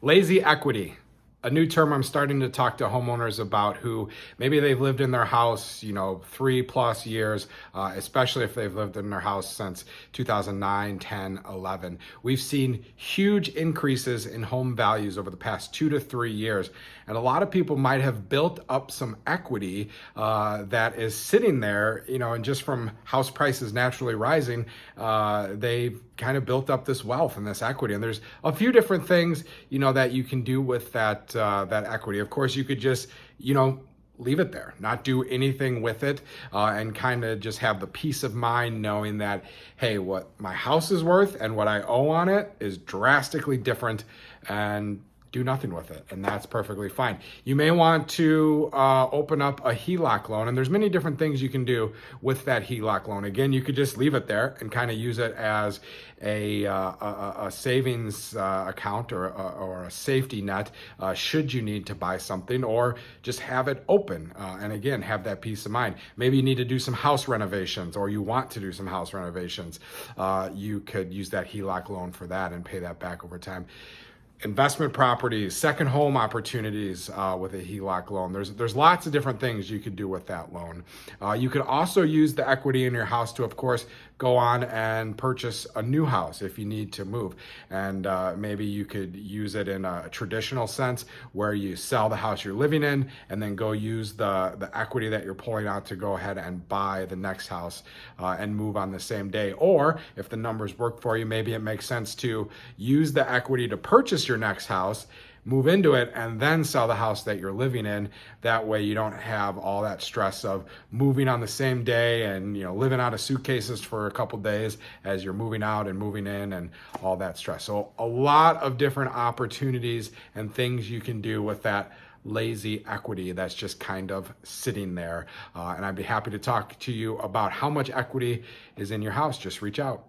Lazy equity, a new term I'm starting to talk to homeowners about who maybe they've lived in their house, 3+ years, especially if they've lived in their house since 2009, 10, 11. We've seen huge increases in home values over the past 2 to 3 years. And a lot of people might have built up some equity that is sitting there, and just from house prices naturally rising, they've kind of built up this wealth and this equity. And there's a few different things, that you can do with that equity. Of course, you could just, leave it there, not do anything with it, and kind of just have the peace of mind knowing that, hey, what my house is worth and what I owe on it is drastically different, and do nothing with it, and that's perfectly fine. You may want to open up a HELOC loan, and there's many different things you can do with that HELOC loan. Again, you could just leave it there and kind of use it as a savings account or a safety net should you need to buy something, or just have it open, and again, have that peace of mind. Maybe you need to do some house renovations, or you want to do some house renovations. You could use that HELOC loan for that and pay that back over time. Investment properties, second home opportunities with a HELOC loan. There's lots of different things you could do with that loan. You could also use the equity in your house to, of course, go on and purchase a new house if you need to move. And maybe you could use it in a traditional sense where you sell the house you're living in and then go use the equity that you're pulling out to go ahead and buy the next house and move on the same day. Or if the numbers work for you, maybe it makes sense to use the equity to purchase your next house, move into it, and then sell the house that you're living in. That way you don't have all that stress of moving on the same day and living out of suitcases for a couple days as you're moving out and moving in and all that stress. So a lot of different opportunities and things you can do with that lazy equity that's just kind of sitting there. And I'd be happy to talk to you about how much equity is in your house. Just reach out.